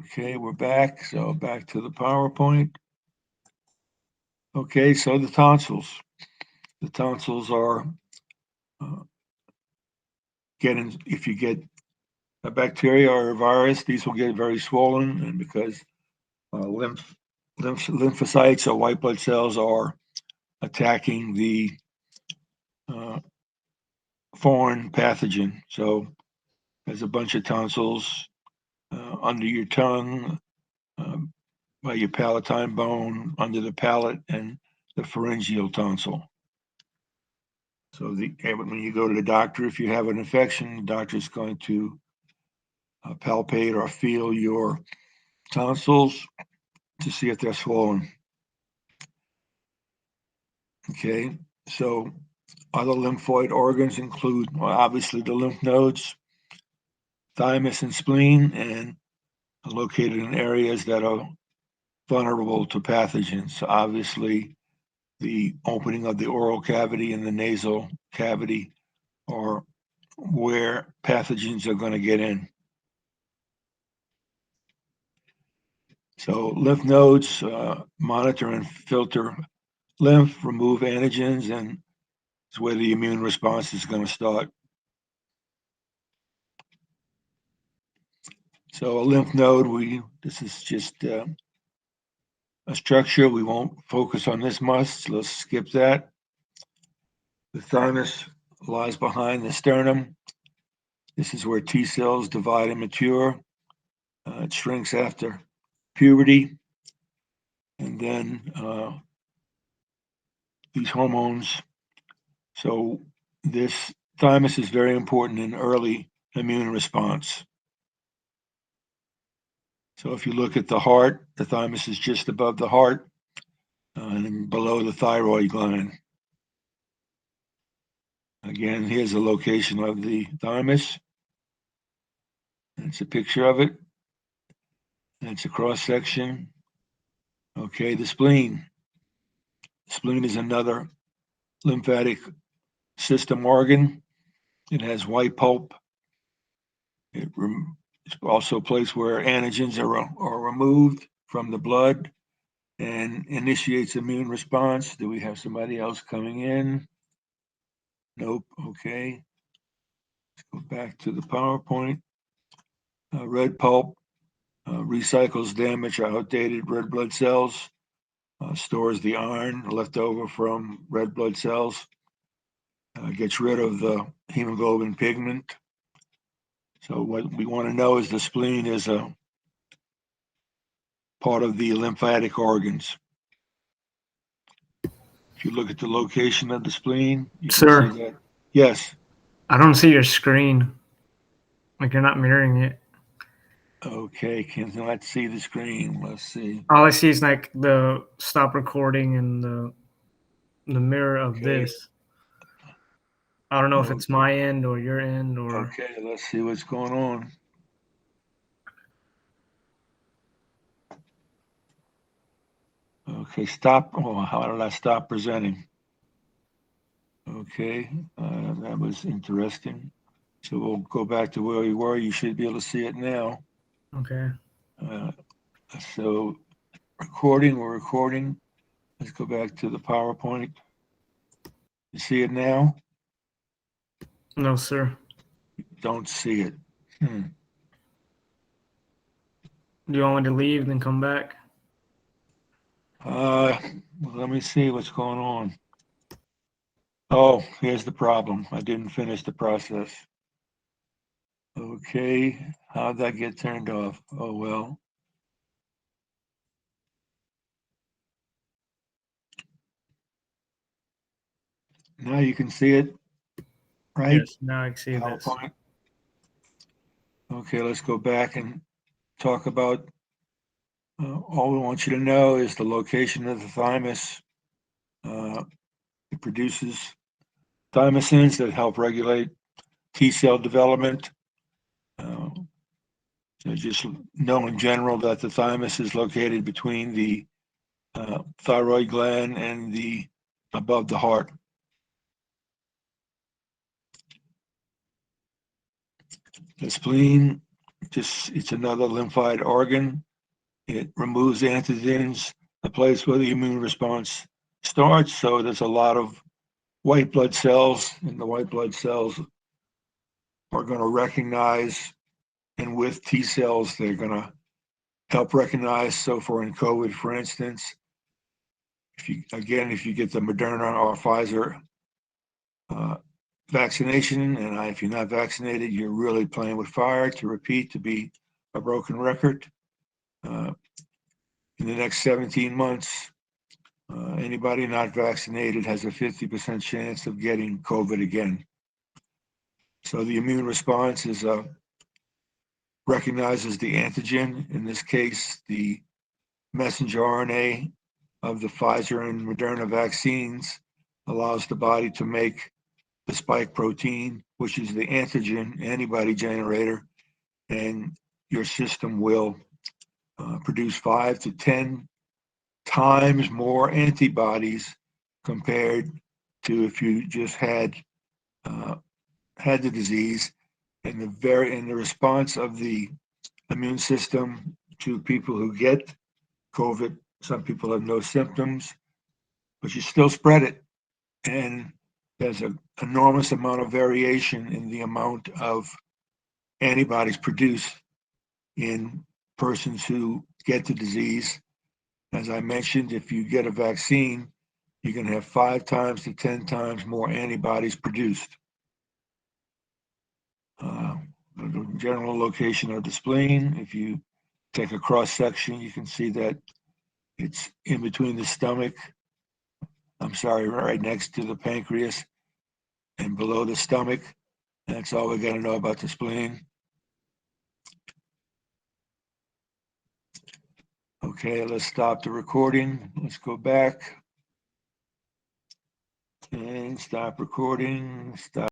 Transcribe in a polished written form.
Okay, we're back. So back to the PowerPoint. Okay, so the tonsils. The tonsils are if you get a bacteria or a virus, these will get very swollen, and because lymphocytes or white blood cells are attacking the foreign pathogen. So there's a bunch of tonsils under your tongue, by your palatine bone, under the palate, and the pharyngeal tonsil. So when you go to the doctor, if you have an infection, the doctor's going to palpate or feel your tonsils to see if they're swollen. Okay, so other lymphoid organs include, well, obviously the lymph nodes, thymus and spleen, and are located in areas that are vulnerable to pathogens. So obviously, the opening of the oral cavity and the nasal cavity are where pathogens are going to get in. So lymph nodes monitor and filter lymph, remove antigens, and it's where the immune response is going to start. So a lymph node, this is just a structure. We won't focus on this much. Let's skip that. The thymus lies behind the sternum. This is where T cells divide and mature. It shrinks after puberty. And then these hormones. So this thymus is very important in early immune response. So if you look at the heart, the thymus is just above the heart and below the thyroid gland. Again, here's the location of the thymus. It's a picture of it. It's a cross section. Okay, the spleen. The spleen is another lymphatic system organ. It has white pulp. It's also a place where antigens are removed from the blood and initiates immune response. Do we have somebody else coming in? Nope. Okay. Let's go back to the PowerPoint. Red pulp recycles damaged or outdated red blood cells, stores the iron left over from red blood cells, gets rid of the hemoglobin pigment. So what we want to know is the spleen is a part of the lymphatic organs. If you look at the location of the spleen, you can Sir, see that. Yes. I don't see your screen. Like you're not mirroring it. Okay, cannot see the screen. Let's see. All I see is like the stop recording and the mirror of Okay. this. I don't know if Okay. it's my end or your end or. Okay, let's see what's going on. Okay, stop. Oh, how did I stop presenting? Okay, that was interesting. So we'll go back to where we were. You should be able to see it now. Okay. Uh, so we're recording. Let's go back to the PowerPoint. You see it now? No, sir. Don't see it. Do you want me to leave and then come back? Let me see what's going on. Oh, here's the problem. I didn't finish the process. Okay, how'd that get turned off? Oh, well. Now you can see it, right? Yes. Now I can see this. PowerPoint. Okay, let's go back and talk about all we want you to know is the location of the thymus. It produces thymosins that help regulate T cell development. So just know in general that the thymus is located between the thyroid gland and above the heart. The spleen It's another lymphoid organ. It removes antigens, the place where the immune response starts. So there's a lot of white blood cells, and the white blood cells are going to recognize, and with T cells, they're going to help recognize. So for in COVID, for instance, if you get the Moderna or Pfizer vaccination, and if you're not vaccinated, you're really playing with fire. To repeat, to be a broken record. In the next 17 months, anybody not vaccinated has a 50% chance of getting COVID again. So the immune response is recognizes the antigen. In this case, the messenger RNA of the Pfizer and Moderna vaccines allows the body to make the spike protein, which is the antigen antibody generator, and your system will produce 5 to 10 times more antibodies compared to if you just had the disease. And the response of the immune system to people who get COVID, some people have no symptoms, but you still spread it. And there's an enormous amount of variation in the amount of antibodies produced in persons who get the disease. As I mentioned, if you get a vaccine, you can have 5 times to 10 times more antibodies produced. The general location of the spleen, if you take a cross section, you can see that it's in between the stomach, right next to the pancreas and below the stomach. That's all we got to know about the spleen. Okay, let's stop the recording. Let's go back and stop recording. Stop.